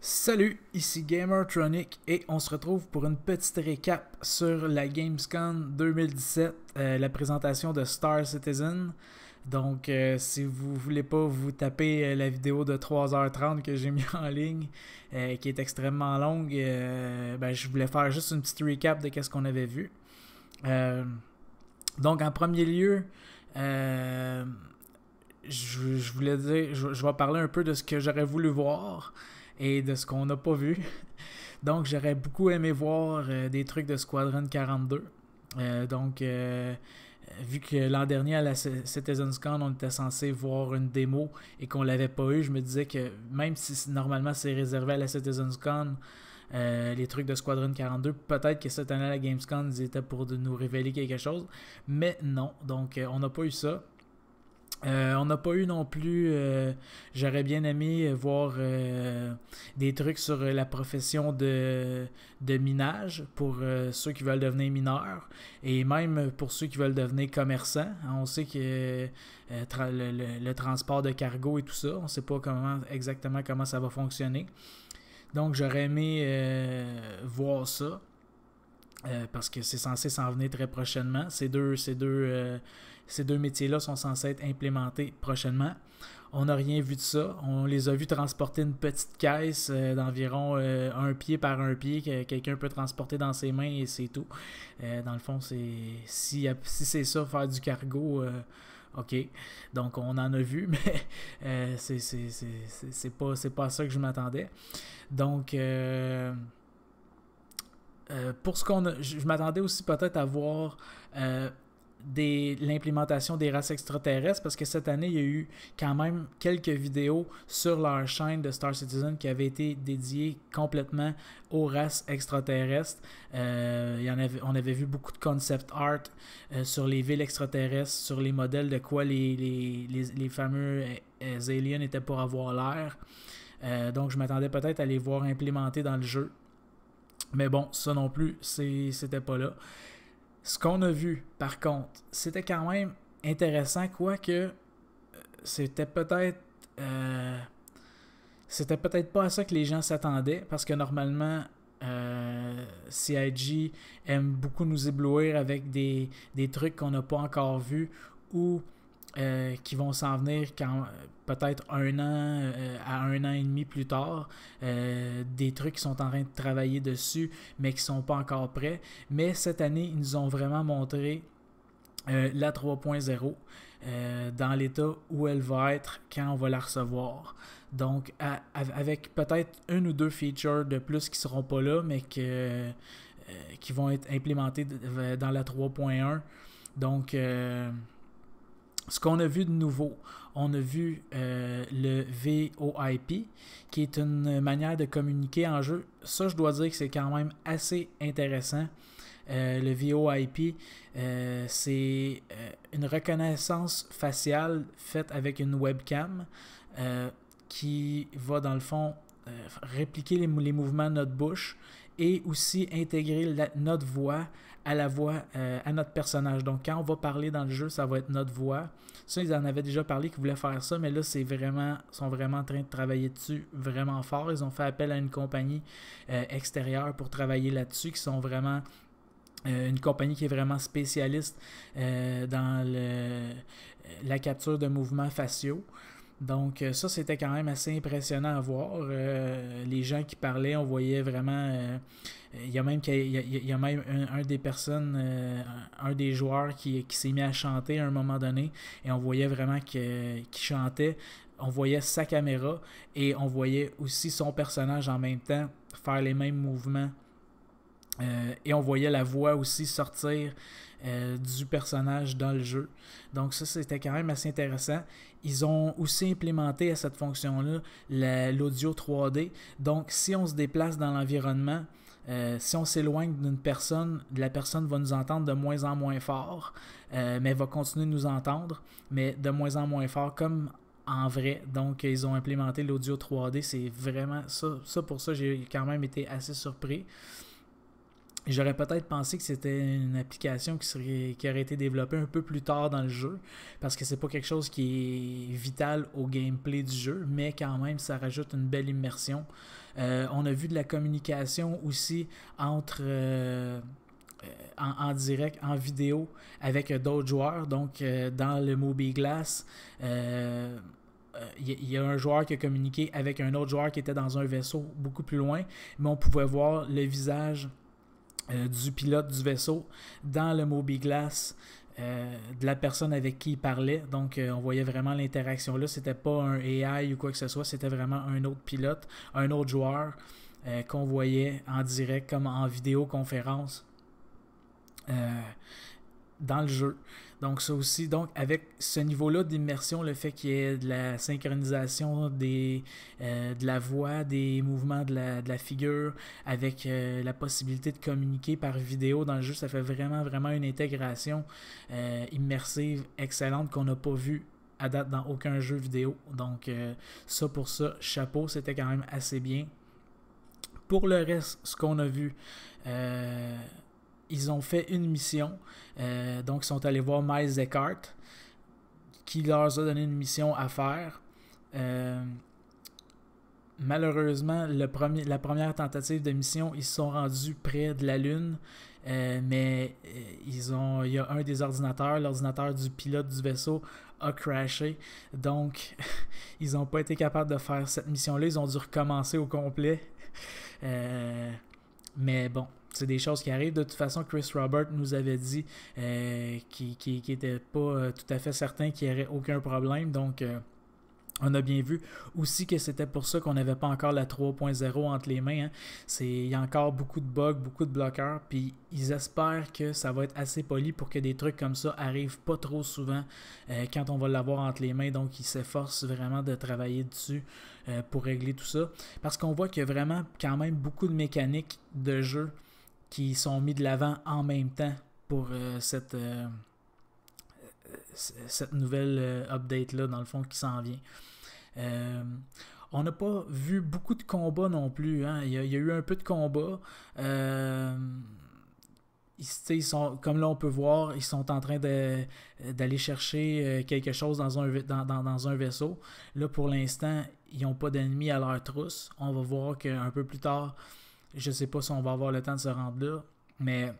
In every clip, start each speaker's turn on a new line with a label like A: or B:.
A: Salut, ici Gamertronic et on se retrouve pour une petite récap sur la Gamescom 2017, la présentation de Star Citizen. Donc, si vous voulez pas vous taper la vidéo de 3h30 que j'ai mis en ligne, qui est extrêmement longue, je voulais faire juste une petite recap de qu'est-ce qu'on avait vu. Donc, en premier lieu, je voulais dire, je vais parler un peu de ce que j'aurais voulu voir et de ce qu'on n'a pas vu. Donc, j'aurais beaucoup aimé voir des trucs de Squadron 42. Vu que l'an dernier à la CitizenCon, on était censé voir une démo et qu'on l'avait pas eu, je me disais que même si normalement c'est réservé à la CitizenCon, les trucs de Squadron 42, peut-être que cette année à la Gamescom, ils étaient pour nous révéler quelque chose. Mais non, donc on n'a pas eu ça. On n'a pas eu non plus, j'aurais bien aimé voir des trucs sur la profession de minage pour ceux qui veulent devenir mineurs et même pour ceux qui veulent devenir commerçants. On sait que le transport de cargo et tout ça, on ne sait pas exactement comment ça va fonctionner. Donc j'aurais aimé voir ça. Parce que c'est censé s'en venir très prochainement. Ces deux métiers-là sont censés être implémentés prochainement. On n'a rien vu de ça. On les a vus transporter une petite caisse d'environ un pied par un pied que quelqu'un peut transporter dans ses mains et c'est tout. Dans le fond, si c'est ça, faire du cargo, ok. Donc on en a vu, mais c'est pas à ça que je m'attendais. Donc pour ce qu'on a, je m'attendais aussi peut-être à voir l'implémentation des races extraterrestres parce que cette année, il y a eu quand même quelques vidéos sur leur chaîne de Star Citizen qui avaient été dédiées complètement aux races extraterrestres. On avait vu beaucoup de concept art sur les villes extraterrestres, sur les modèles de quoi les fameux aliens étaient pour avoir l'air. Donc, je m'attendais peut-être à les voir implémentés dans le jeu. Mais bon, ça non plus, c'était pas là. Ce qu'on a vu, par contre, c'était quand même intéressant, quoique c'était peut-être pas à ça que les gens s'attendaient, parce que normalement, CIG aime beaucoup nous éblouir avec des trucs qu'on n'a pas encore vus ou qui vont s'en venir peut-être un an à un an et demi plus tard. Des trucs qui sont en train de travailler dessus, mais qui ne sont pas encore prêts. Mais cette année, ils nous ont vraiment montré la 3.0 dans l'état où elle va être quand on va la recevoir. Donc, avec peut-être une ou deux features de plus qui ne seront pas là, mais qui vont être implémentées dans la 3.1. Donc, ce qu'on a vu de nouveau, on a vu le VoIP, qui est une manière de communiquer en jeu. Ça, je dois dire que c'est quand même assez intéressant. Le VoIP, c'est une reconnaissance faciale faite avec une webcam qui va, dans le fond, répliquer les mouvements de notre bouche et aussi intégrer notre voix à la voix à notre personnage. Donc quand on va parler dans le jeu, ça va être notre voix. Ça, ils en avaient déjà parlé qu'ils voulaient faire ça, mais là, ils sont vraiment en train de travailler dessus vraiment fort. Ils ont fait appel à une compagnie extérieure pour travailler là-dessus, qui sont vraiment une compagnie qui est vraiment spécialiste dans la capture de mouvements faciaux. Donc ça, c'était quand même assez impressionnant à voir. Les gens qui parlaient, on voyait vraiment... Il y a même un des personnes, un des joueurs qui s'est mis à chanter à un moment donné et on voyait vraiment qu'il chantait. On voyait sa caméra et on voyait aussi son personnage en même temps faire les mêmes mouvements. Et on voyait la voix aussi sortir du personnage dans le jeu. Donc ça, c'était quand même assez intéressant. Ils ont aussi implémenté à cette fonction-là l'audio 3D. Donc si on se déplace dans l'environnement, si on s'éloigne d'une personne, la personne va nous entendre de moins en moins fort, mais va continuer de nous entendre, mais de moins en moins fort, comme en vrai. Donc ils ont implémenté l'audio 3D. C'est vraiment ça. Pour ça, j'ai quand même été assez surpris. J'aurais peut-être pensé que c'était une application qui aurait été développée un peu plus tard dans le jeu, parce que c'est pas quelque chose qui est vital au gameplay du jeu, mais quand même, ça rajoute une belle immersion. On a vu de la communication aussi entre en direct, en vidéo, avec d'autres joueurs. Donc, dans le Moby Glass, il y a un joueur qui a communiqué avec un autre joueur qui était dans un vaisseau beaucoup plus loin, mais on pouvait voir le visage du pilote du vaisseau dans le Moby Glass de la personne avec qui il parlait. Donc, on voyait vraiment l'interaction là. C'était pas un AI ou quoi que ce soit, c'était vraiment un autre pilote, un autre joueur qu'on voyait en direct comme en vidéoconférence dans le jeu. Donc ça aussi, donc avec ce niveau-là d'immersion, le fait qu'il y ait de la synchronisation de la voix, des mouvements de la figure, avec la possibilité de communiquer par vidéo dans le jeu, ça fait vraiment une intégration immersive excellente qu'on n'a pas vue à date dans aucun jeu vidéo. Donc ça pour ça, chapeau, c'était quand même assez bien. Pour le reste, ce qu'on a vu, ils ont fait une mission. Donc, ils sont allés voir Miles Eckhart, qui leur a donné une mission à faire. Malheureusement, la première tentative de mission, ils se sont rendus près de la Lune, mais il y a un des ordinateurs, l'ordinateur du pilote du vaisseau, a crashé. Donc, ils n'ont pas été capables de faire cette mission-là. Ils ont dû recommencer au complet. Mais bon, c'est des choses qui arrivent. De toute façon, Chris Robert nous avait dit qu'il n'était pas tout à fait certain qu'il n'y aurait aucun problème. Donc, on a bien vu aussi que c'était pour ça qu'on n'avait pas encore la 3.0 entre les mains. Hein. Il y a encore beaucoup de bugs, beaucoup de bloqueurs. Puis, ils espèrent que ça va être assez poli pour que des trucs comme ça arrivent pas trop souvent quand on va l'avoir entre les mains. Donc, ils s'efforcent vraiment de travailler dessus pour régler tout ça. Parce qu'on voit qu'il y a vraiment quand même beaucoup de mécaniques de jeu qui sont mis de l'avant en même temps pour cette nouvelle update-là, dans le fond, qui s'en vient. On n'a pas vu beaucoup de combats non plus. Hein. Il y a eu un peu de combats. Ils sont, comme là on peut voir, ils sont en train d'aller chercher quelque chose dans un vaisseau. Là, pour l'instant, ils n'ont pas d'ennemis à leur trousse. On va voir qu'un peu plus tard, je ne sais pas si on va avoir le temps de se rendre là, mais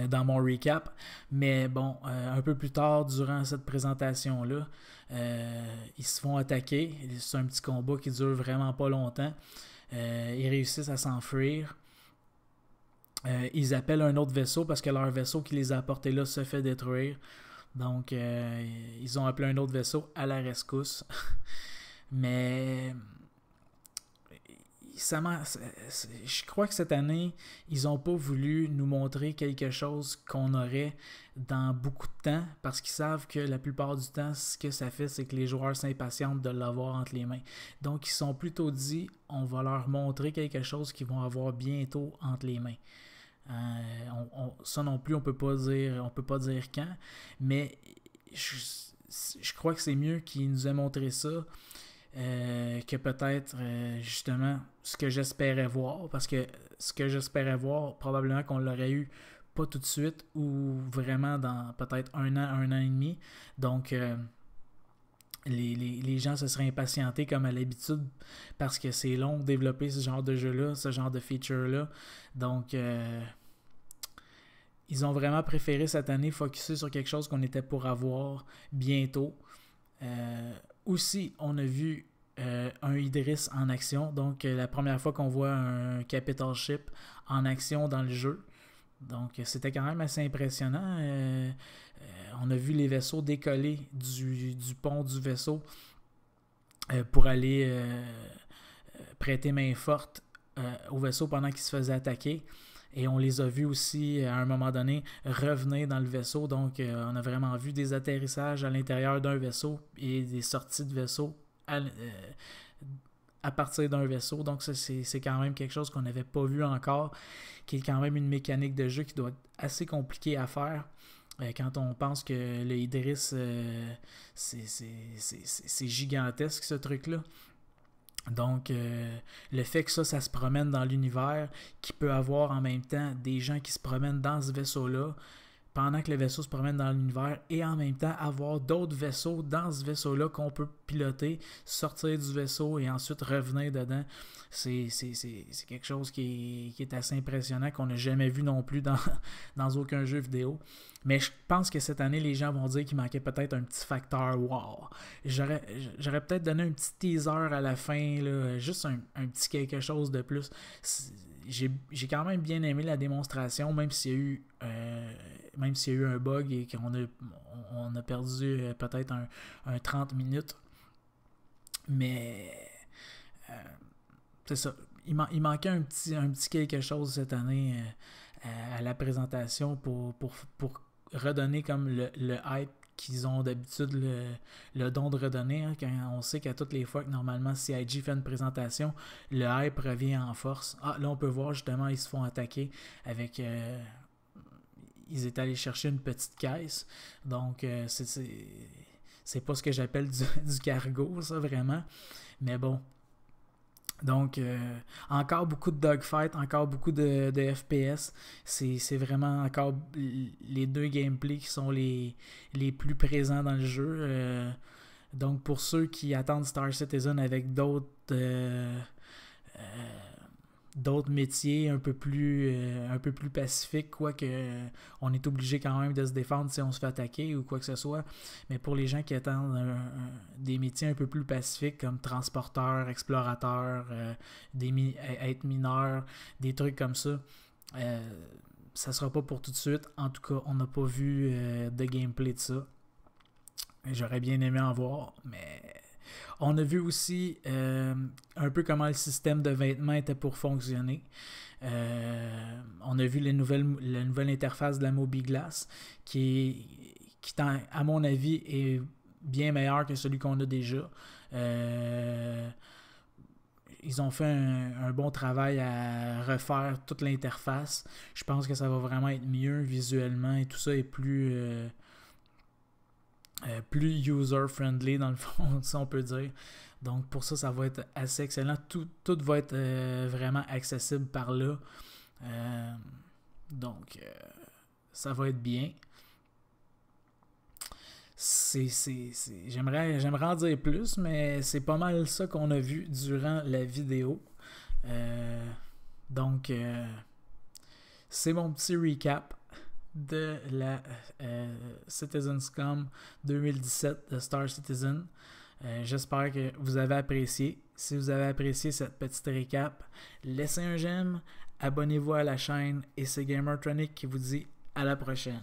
A: dans mon recap. Mais bon, un peu plus tard, durant cette présentation-là, ils se font attaquer. C'est un petit combat qui dure vraiment pas longtemps. Ils réussissent à s'enfuir. Ils appellent un autre vaisseau parce que leur vaisseau qui les a apportés là se fait détruire. Donc, ils ont appelé un autre vaisseau à la rescousse. Mais je crois que cette année, ils n'ont pas voulu nous montrer quelque chose qu'on aurait dans beaucoup de temps parce qu'ils savent que la plupart du temps, ce que ça fait, c'est que les joueurs s'impatientent de l'avoir entre les mains. Donc, ils sont plutôt dit, on va leur montrer quelque chose qu'ils vont avoir bientôt entre les mains. Ça non plus, on peut pas dire quand, mais je crois que c'est mieux qu'ils nous aient montré ça que peut-être justement ce que j'espérais voir, parce que ce que j'espérais voir, probablement qu'on l'aurait eu pas tout de suite ou vraiment dans peut-être un an et demi. Donc les gens se seraient impatientés comme à l'habitude parce que c'est long de développer ce genre de jeu-là, ce genre de feature-là. Donc ils ont vraiment préféré cette année focusser sur quelque chose qu'on était pour avoir bientôt. Aussi, on a vu un Idris en action. Donc, la première fois qu'on voit un Capital Ship en action dans le jeu. Donc, c'était quand même assez impressionnant. On a vu les vaisseaux décoller du pont du vaisseau pour aller prêter main forte au vaisseau pendant qu'il se faisait attaquer. Et on les a vus aussi, à un moment donné, revenir dans le vaisseau. Donc, on a vraiment vu des atterrissages à l'intérieur d'un vaisseau et des sorties de vaisseau à partir d'un vaisseau. Donc, ça, c'est quand même quelque chose qu'on n'avait pas vu encore, qui est quand même une mécanique de jeu qui doit être assez compliquée à faire. Quand on pense que le Idris, c'est gigantesque, ce truc-là. Donc, le fait que ça se promène dans l'univers, qu'il peut avoir en même temps des gens qui se promènent dans ce vaisseau-là, pendant que le vaisseau se promène dans l'univers, et en même temps avoir d'autres vaisseaux dans ce vaisseau-là qu'on peut piloter, sortir du vaisseau et ensuite revenir dedans. C'est quelque chose qui est assez impressionnant, qu'on n'a jamais vu non plus dans aucun jeu vidéo. Mais je pense que cette année, les gens vont dire qu'il manquait peut-être un petit facteur wow. J'aurais peut-être donné un petit teaser à la fin, là, juste un petit quelque chose de plus. J'ai quand même bien aimé la démonstration, même s'il y a eu un bug et qu'on a perdu peut-être un 30 minutes. Mais c'est ça. Il manquait un petit quelque chose cette année à la présentation pour redonner comme le hype qu'ils ont d'habitude le don de redonner. Hein, quand on sait qu'à toutes les fois que normalement CIG fait une présentation, le hype revient en force. Ah, là on peut voir justement, ils se font attaquer avec... ils étaient allés chercher une petite caisse. Donc c'est pas ce que j'appelle du cargo, ça vraiment. Mais bon. Donc, encore beaucoup de dogfight, encore beaucoup de FPS. C'est vraiment encore les deux gameplays qui sont les plus présents dans le jeu. Donc, pour ceux qui attendent Star Citizen avec d'autres métiers un peu plus pacifiques, quoique on est obligé quand même de se défendre si on se fait attaquer ou quoi que ce soit. Mais pour les gens qui attendent des métiers un peu plus pacifiques comme transporteur, explorateur, être mineur, des trucs comme ça, ça sera pas pour tout de suite. En tout cas, on n'a pas vu de gameplay de ça. J'aurais bien aimé en voir, mais... On a vu aussi un peu comment le système de vêtements était pour fonctionner. On a vu la nouvelle interface de la Mobi-Glass qui à mon avis, est bien meilleur que celui qu'on a déjà. Ils ont fait un bon travail à refaire toute l'interface. Je pense que ça va vraiment être mieux visuellement et tout ça est plus user-friendly dans le fond, si on peut dire. Donc pour ça, ça va être assez excellent. Tout va être vraiment accessible par là. Donc ça va être bien. J'aimerais en dire plus, mais c'est pas mal ça qu'on a vu durant la vidéo. Donc c'est mon petit recap de la CitizenScom 2017 de Star Citizen. J'espère que vous avez apprécié. Si vous avez apprécié cette petite récap, laissez un j'aime, abonnez-vous à la chaîne et c'est Gamertronic qui vous dit à la prochaine.